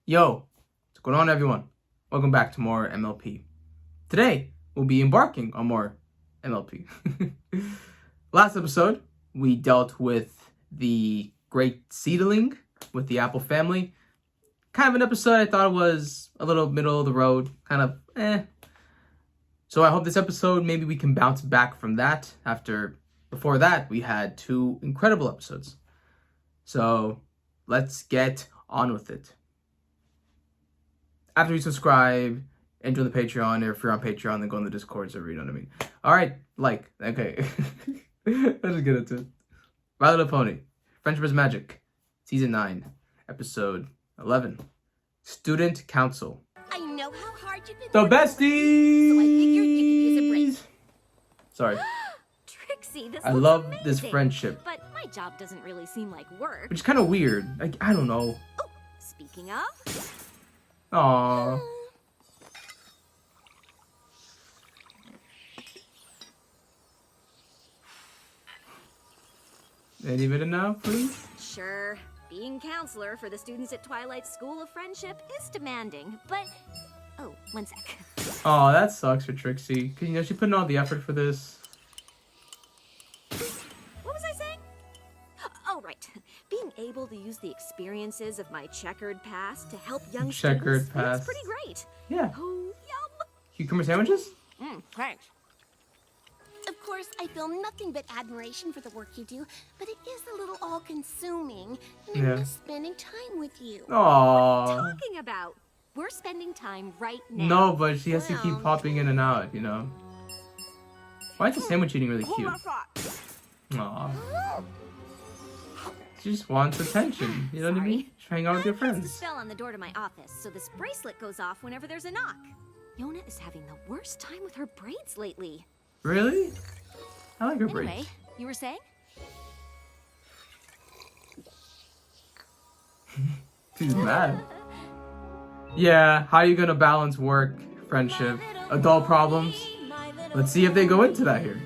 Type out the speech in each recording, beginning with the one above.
Yo, what's going on, everyone? Welcome back to more MLP. Today, we'll be embarking on more MLP. Last episode, we dealt with the Great Seedling with the Apple family. Kind of an episode I thought was a little middle of the road, kind of So I hope this episode, maybe we can bounce back from that. Before that, we had two incredible episodes. So let's get on with it. After you subscribe and join the Patreon, or if you're on Patreon, then go on the Discord server, you know what I mean? Alright, okay. Let's just get into it. My Little Pony, Friendship is Magic, Season 9, Episode 11, Student Council. I know how hard you've been The working, besties! so I figured you could use a break. Sorry. Trixie, this I looks love amazing, this friendship. But my job doesn't really seem like work. Which is kind of weird. I don't know. Oh, speaking of... Aww. Any minute now, please? Sure, being counselor for the students at Twilight's School of Friendship is demanding, but... Oh, one sec. Oh, that sucks for Trixie. Cause you know she put in all the effort for this. What was I saying? Oh, right. Being able to use the experiences of my checkered past to help young Checkered students past. is pretty great. Yeah. Oh, yum. Cucumber sandwiches? Thanks. Of course, I feel nothing but admiration for the work you do, but it is a little all-consuming, and I miss spending time with you. Aww. Talking about? We're spending time right now. No, but she has to keep popping in and out, you know? Why is the sandwich eating really cute? Aww. She just wants attention, you know what I mean? Just hang out with your That's the friends. spell on the door to my office, so this bracelet goes off whenever there's a knock. Yona is having the worst time with her braids lately. Really? I like her Anyway, braids. you were saying? She's mad. Yeah, how are you gonna balance work, friendship, adult problems? Let's see if they go into that here.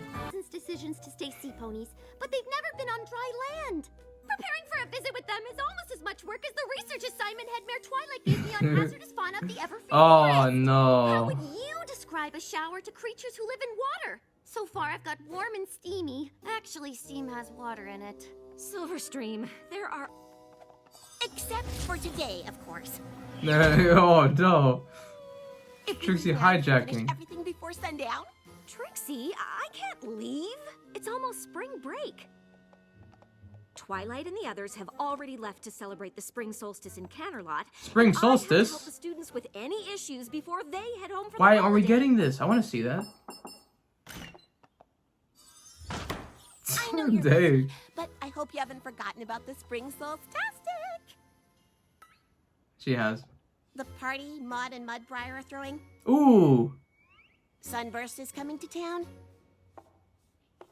Decisions to stay sea ponies, but they've never been on dry land. Preparing for a visit with them is almost as much work as the research assignment Head Mayor Twilight gave me on hazardous fauna of the Everfree Oh forest. How no. would you describe a shower to creatures who live in water? So far, I've got warm and steamy. Actually, steam has water in it. Silverstream, there are... Except for today, of course. Oh no. If Trixie you plan to hijacking. finish everything before sundown. Trixie, I can't leave. It's almost spring break. Twilight and the others have already left to celebrate the spring solstice in Canterlot. Spring and I have to help the solstice? students with any issues before they head home for Why the are we holiday. getting this? I want to see that. I know you're Dang. busy, but I hope you haven't forgotten about the spring solstice. She has. The party Maud and Mudbriar are throwing. Ooh. Sunburst is coming to town.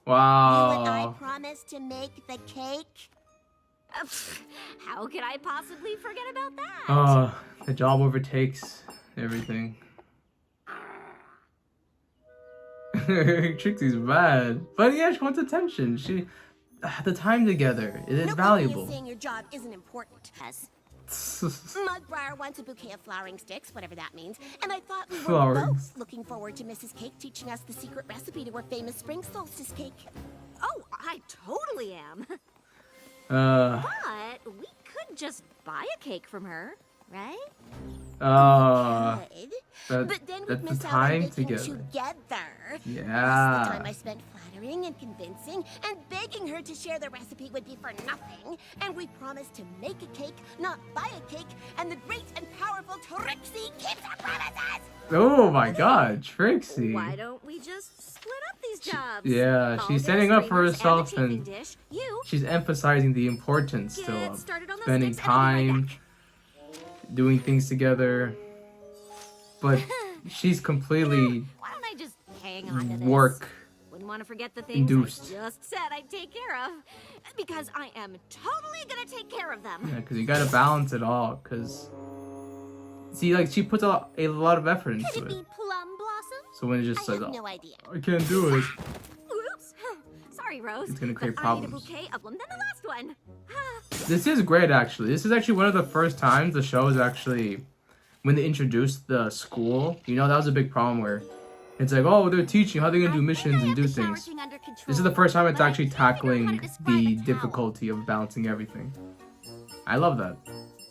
You and I Wow. promised to make the cake. How could I possibly forget about that? Oh, the job overtakes everything. Trixie's mad. But yeah, she wants attention. The time together, it is No valuable. company is saying your job isn't important. As Mudbriar wants a bouquet of flowering sticks, whatever that means, and I thought we were Flowering. both looking forward to Mrs. Cake teaching us the secret recipe to her famous spring solstice cake. Oh, I totally am. Uh, But we could just buy a cake from her, right? Good. that, But then we'd that's miss the out on time baking together. together. Plus, the time Yeah. I spent flattering and convincing and begging her to share the recipe would be for nothing. And we promised to make a cake, not buy a cake. And the great and powerful Trixie keeps her promises. Oh my god, Trixie. Why don't we just split up these jobs? Yeah, All she's the standing up for streamers herself and, the and chafing dish. You she's emphasizing the importance still get of started on those spending sticks and I'll be right time, back. doing things together. But she's completely Why don't I just hang on to this? work. Wouldn't want to forget the things Induced. I just said I'd take care of. Because I am totally gonna take care of them. Yeah, because you gotta balance it all. Because see, like she puts a lot of effort into Could it it. be plum blossom? So when it just I says, have oh, no idea. I can't do it. Oops. Sorry sorry, Rose. It's gonna create but problems. I need a bouquet of them than the last one. This is great, actually. This is actually one of the first times the show is actually, when they introduced the school, you know, that was a big problem where it's like, oh, they're teaching how they're gonna do missions and do things. This is the first time it's actually tackling the difficulty of balancing everything. I love that.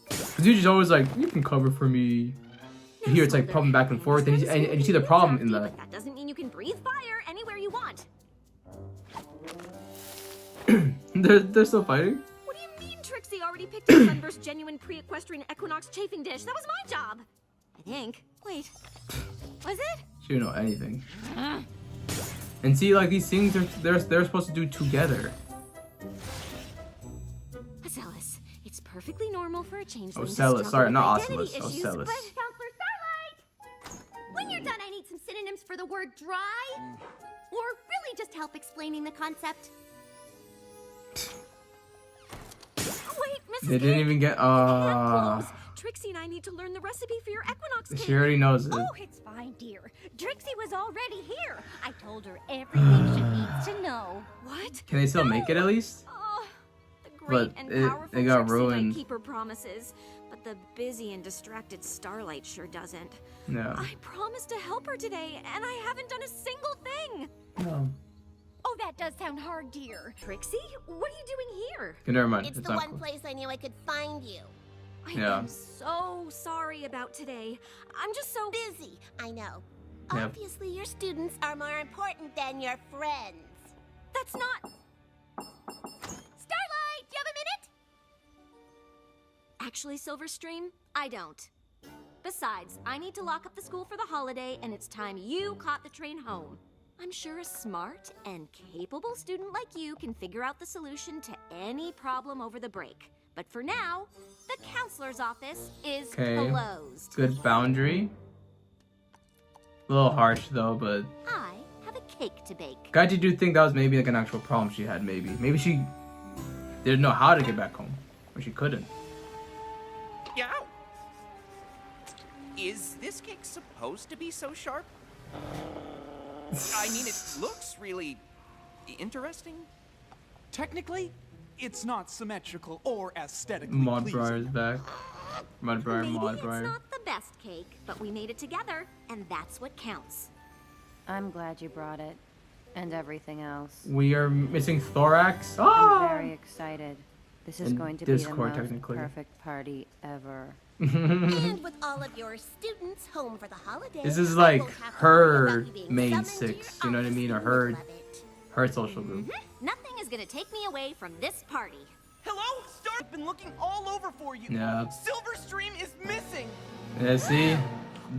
Because usually it's always like, you can cover for me. Here it's like problem back and forth, and you see the problem in the... That doesn't mean you can breathe fire anywhere you want. they're still fighting? What do you mean Trixie already picked up Sunburst's genuine pre-equestrian equinox chafing dish? That was my job. I think. Wait. Was it? She don't know anything. And see, like, these things they're supposed to do together. Ocellus, it's perfectly normal for a changeling Ocellus, sorry, not Ocellus. Ocellus. But Counselor Starlight! When you're done, I need some synonyms for the word dry. Or really just help explaining the concept. Wait, Mrs. They didn't even get, Trixie and I need to learn the recipe for your equinox cake. She already knows it. Oh, it's fine, dear. Trixie was already here. I told her everything she needs to know. What? Can they still make it at least? Oh, the great But and it powerful got Trixie ruined. might keep her promises, but the busy and distracted Starlight sure doesn't. No. I promised to help her today, and I haven't done a single thing. No. Oh, that does sound hard, dear. Trixie, what are you doing here? Okay, never mind. It's It's the not one cool. place I knew I could find you. I Yeah. am so sorry about today. I'm just so Busy, I know. Yep. Obviously, your students are more important than your friends. That's not. Starlight, do you have a minute? Actually, Silverstream, I don't. Besides, I need to lock up the school for the holiday, and it's time you caught the train home. I'm sure a smart and capable student like you can figure out the solution to any problem over the break. But for now, the counselor's office is closed. Good boundary. A little harsh though, but I have a cake to bake. Gaichi do think that was maybe like an actual problem she had. Maybe she didn't know how to get back home, or she couldn't. Yeah. Is this cake supposed to be so sharp? I mean, it looks really interesting. Technically, it's not symmetrical or aesthetically Mudbriar's pleasing. back. Mudbriar, Maybe it's Mudbriar. not the best cake, but we made it together, and that's what counts. I'm glad you brought it. And everything else. We are missing Thorax. I'm Ah! very excited. This is And going to Discord, be the most technically. perfect party ever. And with all of your students home for the holidays, This is I like won't have to her worry about you being main summoned to six, your you know what I office mean? Or in the her middle of it. her social group. Nothing is gonna take me away from this party. Hello, Star. I've been looking all over for you. Yeah. Silverstream is missing. Yeah, see?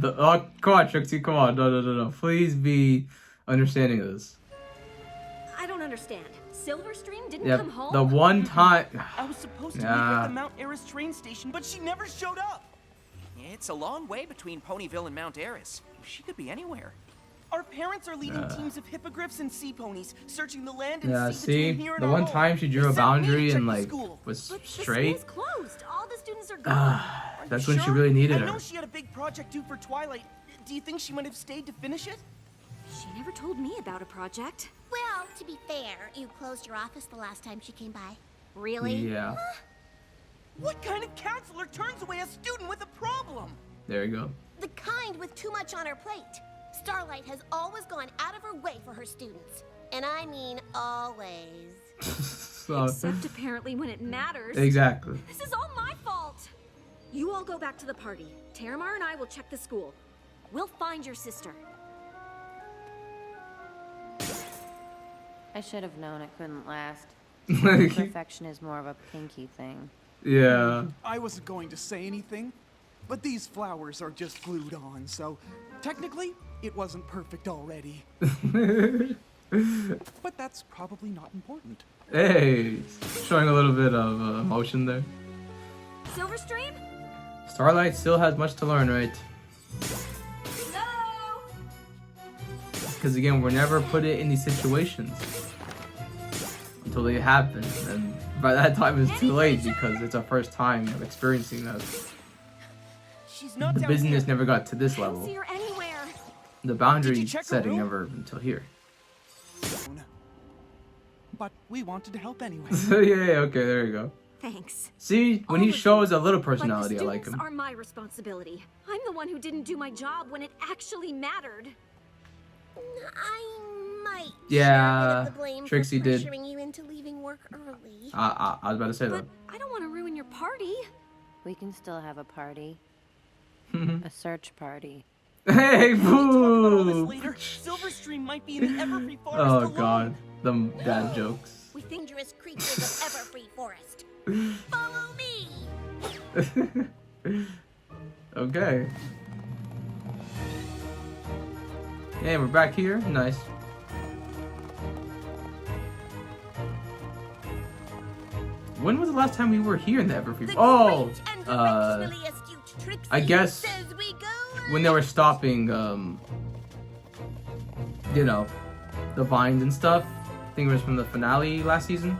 Oh, come on, Trixie, come on. No. Please be understanding of this. I don't understand. Silverstream didn't Yeah, come home? the one time. I was supposed to meet Yeah. her at the Mount Eris train station, but she never showed up. It's a long way between Ponyville and Mount Eris. She could be anywhere. Our parents are leading teams of hippogriffs and sea ponies, searching the land and Yeah, sea see? between here and The our one home. time she drew They a sent me to boundary check and the like school. was But straight. the school's closed. All the students are gone. That's You when she sure? really needed I her. know she had a big project due for Twilight. Do you think she might have stayed to finish it? She never told me about a project. Well, to be fair, you closed your office the last time she came by. Really? Yeah, What kind of counselor turns away a student with a problem? there you go. The kind with too much on her plate. Starlight has always gone out of her way for her students. And I mean always. So, Except apparently when it matters. exactly. This is all my fault. You all go back to the party. Terramar and I will check the school. We'll find your sister. I should have known it couldn't last. Like, Perfection is more of a pinky thing. yeah. I wasn't going to say anything, but these flowers are just glued on, so technically, it wasn't perfect already. But that's probably not important. Hey, showing a little bit of emotion there. Silverstream? Starlight still has much to learn, right? Hello? Because again, we're never put it in these situations until they happen, and by that time it's too late because it's our first time of experiencing that. She's not The down business here. never got to this I don't see level. her anywhere. The Did boundary you check her setting room? never until here. but we wanted to help anyway. Yeah, okay, there you go. Thanks. See, when All he of shows you. a little But the personality, I like students him. are my responsibility. I'm the one who didn't do my job when it actually mattered. I might Yeah, share a bit of the blame Trixie for did. pressuring you into leaving work early. I was about to say But that. I don't want to ruin your party. We can still have a party. A search party. Hey, When we talk about all this boo! later, Silverstream might be in the Everfree forest Oh alone. god, them dad jokes. With dangerous creatures of Everfree Forest. Follow me! Okay. Yeah, we're back here. Nice. When was the last time we were here in the Everfree? The Oh, great and directionally astute Trixie I guess says we go. when they were stopping, you know, the vines and stuff. I think it was from the finale last season,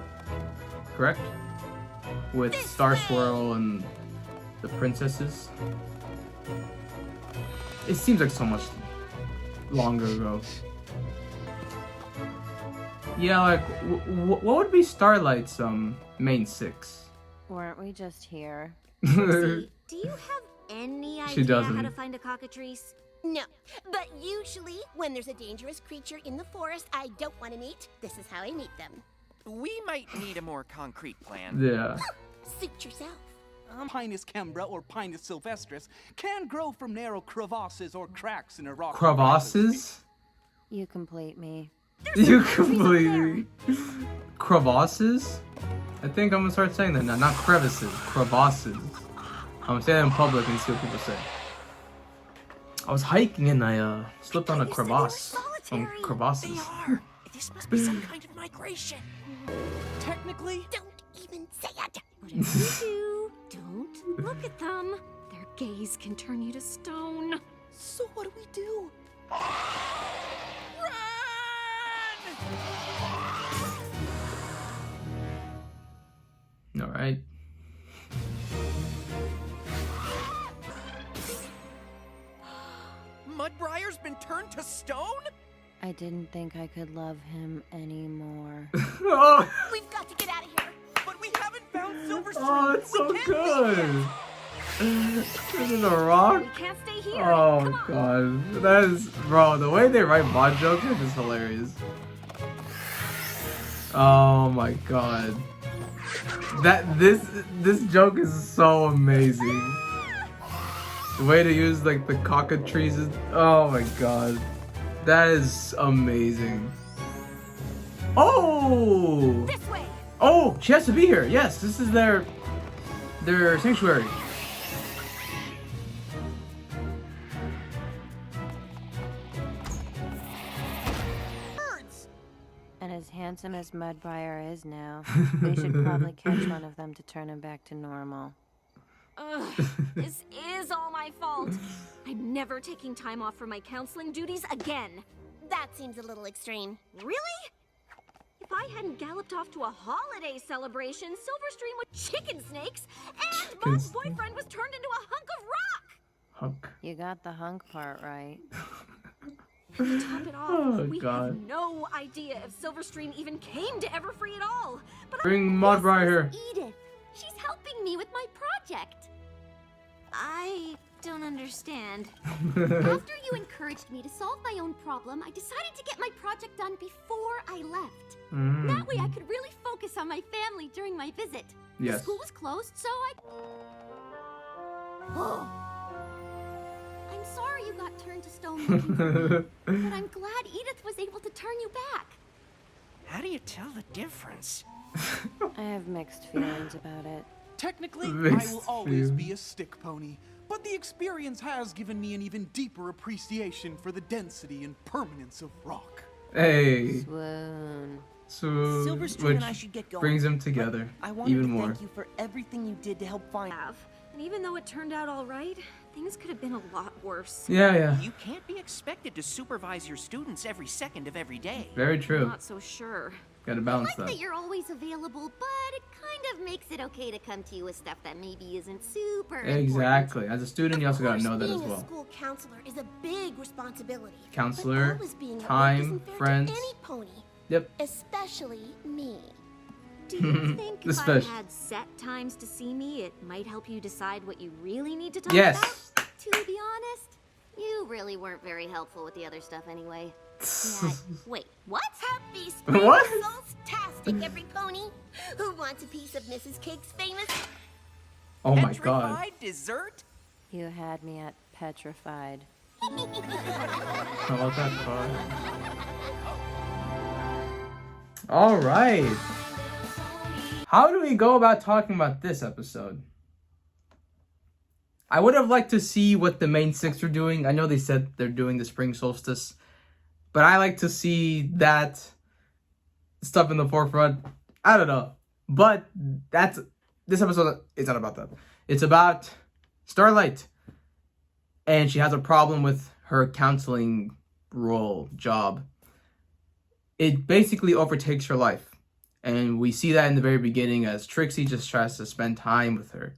correct? With Star Swirl and the princesses. It seems like so much longer ago. Yeah, like, what would be Starlight's, main 6? Weren't we just here? Trixie, do you have any She idea how doesn't. to find a cockatrice? No, but usually when there's a dangerous creature in the forest I don't want to meet, this is how I meet them. We might need a more concrete plan. Yeah. Suit yourself. Pinus cembra or Pinus sylvestris can grow from narrow crevasses or cracks in a rock. Crevasses? You complete me. You completely... Crevasses? I think I'm gonna start saying that now. Not crevices, crevasses. I'm gonna say that in public and see what people say. I was hiking and I slipped on a You said they were crevasse from solitary. crevasses. They are. This must be some kind of migration. Technically, Don't even say it. Whatever you do, don't look at them. Their gaze can turn you to stone. So what do we do? Run! All right. Mudbriar's been turned to stone? I didn't think I could love him anymore. Oh, We've got to get out of here. But we haven't found Silverstream. oh, it's so We can't leave good. yet. This is a rock. We can't stay here. Oh Come on. god, that is, bro. The way they write mod jokes is just hilarious. Oh my god, this joke is so amazing. The way to use like the cockatrices is, oh my god, that is amazing. Oh, This way. oh, she has to be here. Yes, this is their sanctuary. Birds! And as handsome as Mudbriar is now, we should probably catch one of them to turn him back to normal. Ugh, this is all my fault. I'm never taking time off from my counseling duties again. That seems a little extreme. Really? If I hadn't galloped off to a holiday celebration, Silverstream with chicken snakes, and Mud's boyfriend was turned into a hunk of rock! Hunk. You got the hunk part right. To top it off, Oh, we God. have no idea if Silverstream even came to Everfree at all. But Bring Mudbriar here. Edith, she's helping me with my project. I don't understand. After you encouraged me to solve my own problem, I decided to get my project done before I left. That way I could really focus on my family during my visit. The Yes. school was closed, so I... Whoa. I'm sorry you got turned to stone looking for me, but I'm glad Edith was able to turn you back. How do you tell the difference? I have mixed feelings about it. technically, I Mixed will always feelings. be a stick pony, but the experience has given me an even deeper appreciation for the density and permanence of rock. Hey, Swoon. so Silverstream which and I should get going. brings them But together I wanted even to more. thank you for everything you did to help find. And even though it turned out all right, things could have been a lot worse. Yeah. You can't be expected to supervise your students every second of every day. Very true. Not so sure. Gotta I balance like that. that you're always available, but it kind of makes it okay to come to you with stuff that maybe isn't super important. Exactly. As a student, you also gotta Of know course, that as being well. a school counselor is a big responsibility. Counselor, but always being at work time, isn't fair to friends. any pony. Yep. Especially me. Do you think if I Especially. had set times to see me, it might help you decide what you really need to talk Yes. about? To be honest, you really weren't very helpful with the other stuff anyway. Yeah, wait, what? Happy spring What? solstice-tastic, every pony. Who wants a piece of Mrs. Cake's famous? Oh my god. Petrified dessert? You had me at petrified. How about that part? All right. How do we go about talking about this episode? I would have liked to see what the main six are doing. I know they said they're doing the spring solstice, but I like to see that stuff in the forefront. I don't know. But this episode is not about that. It's about Starlight. And she has a problem with her counseling job. It basically overtakes her life. And we see that in the very beginning as Trixie just tries to spend time with her.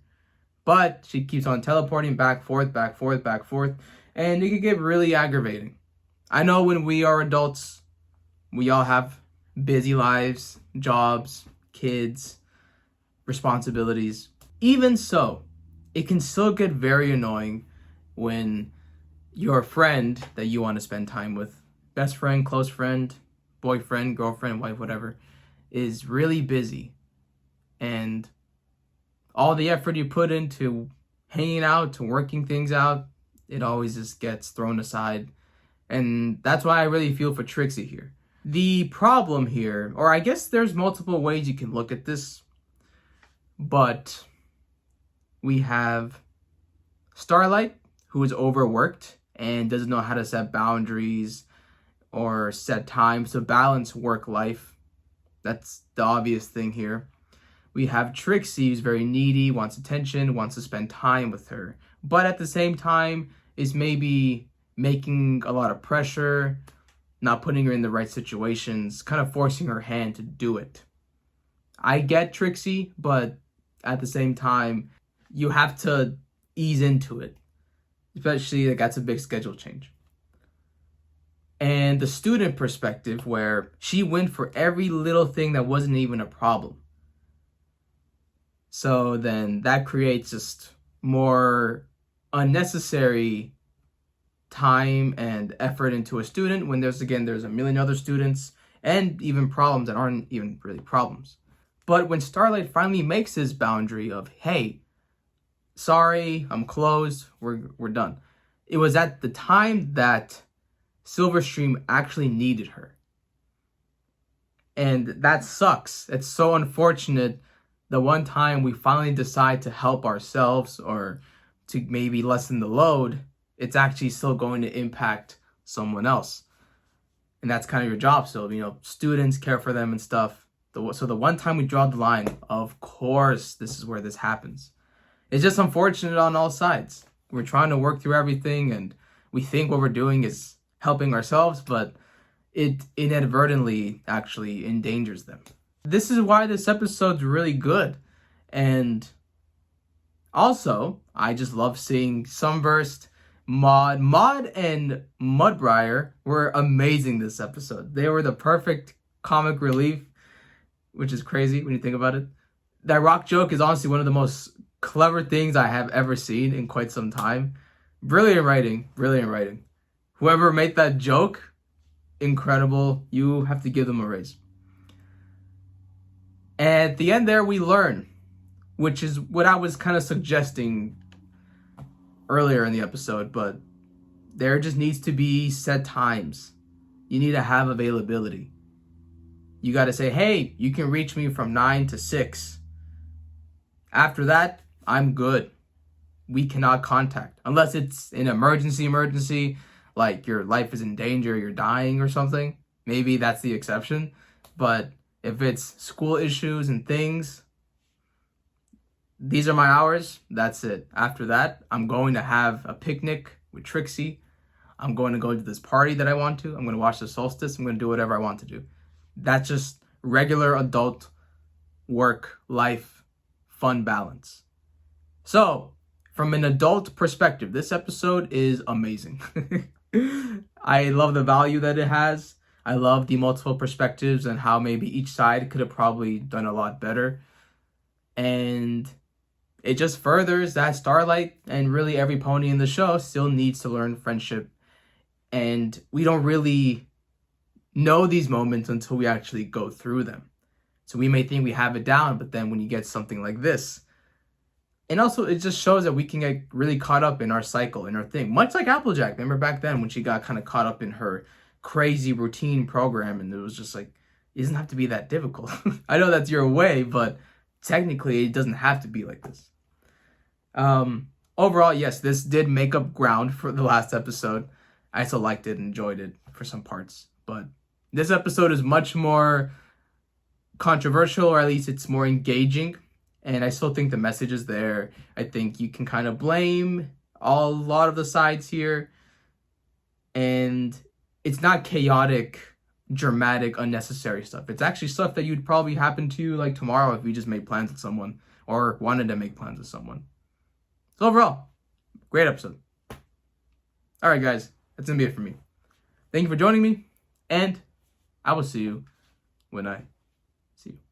But she keeps on teleporting back, forth, and it can get really aggravating. I know when we are adults, we all have busy lives, jobs, kids, responsibilities. Even so, it can still get very annoying when your friend that you want to spend time with, best friend, close friend, boyfriend, girlfriend, wife, whatever, is really busy. And all the effort you put into hanging out, to working things out, it always just gets thrown aside. And that's why I really feel for Trixie here. The problem here, or I guess there's multiple ways you can look at this, but we have Starlight, who is overworked and doesn't know how to set boundaries or set times to balance work life. That's the obvious thing here. We have Trixie, who's very needy, wants attention, wants to spend time with her, but at the same time is maybe making a lot of pressure, not putting her in the right situations, kind of forcing her hand to do it. I get Trixie, but at the same time, you have to ease into it, especially like that's a big schedule change. And the student perspective, where she went for every little thing that wasn't even a problem. So then that creates just more unnecessary time and effort into a student when there's a million other students and even problems that aren't even really problems. But when Starlight finally makes his boundary of, hey, sorry, I'm closed, we're done. It was at the time that Silverstream actually needed her. And that sucks. It's so unfortunate. The one time we finally decide to help ourselves or to maybe lessen the load, it's actually still going to impact someone else. And that's kind of your job. So, students care for them and stuff. So the one time we draw the line, of course, this is where this happens. It's just unfortunate on all sides. We're trying to work through everything and we think what we're doing is helping ourselves, but it inadvertently actually endangers them. This is why this episode's really good. And also, I just love seeing Sunburst, Maud and Mudbriar were amazing this episode. They were the perfect comic relief, which is crazy when you think about it. That rock joke is honestly one of the most clever things I have ever seen in quite some time. Brilliant writing. Whoever made that joke, incredible. You have to give them a raise. And at the end there, we learn, which is what I was kind of suggesting earlier in the episode, but there just needs to be set times. You need to have availability. You got to say, hey, you can reach me from 9 to 6. After that, I'm good. We cannot contact. Unless it's an emergency, like your life is in danger, you're dying or something. Maybe that's the exception. But if it's school issues and things, these are my hours. That's it. After that, I'm going to have a picnic with Trixie. I'm going to go to this party that I want to. I'm going to watch the solstice. I'm going to do whatever I want to do. That's just regular adult work, life, fun balance. So, from an adult perspective, this episode is amazing. I love the value that it has. I love the multiple perspectives and how maybe each side could have probably done a lot better. And it just furthers that Starlight and really every pony in the show still needs to learn friendship. And we don't really know these moments until we actually go through them. So we may think we have it down, but then when you get something like this, and also it just shows that we can get really caught up in our cycle, in our thing. Much like Applejack. Remember back then when she got kind of caught up in her crazy routine program, and it was just like, it doesn't have to be that difficult. I know that's your way, but technically it doesn't have to be like this. Overall, yes, this did make up ground for the last episode. I still liked it and enjoyed it for some parts, but this episode is much more controversial, or at least it's more engaging, and I still think the message is there. I think you can kind of blame a lot of the sides here, and it's not chaotic, dramatic, unnecessary stuff. It's actually stuff that you'd probably happen to you like tomorrow if you just made plans with someone or wanted to make plans with someone. So overall, great episode. All right, guys, that's gonna be it for me. Thank you for joining me, and I will see you when I see you.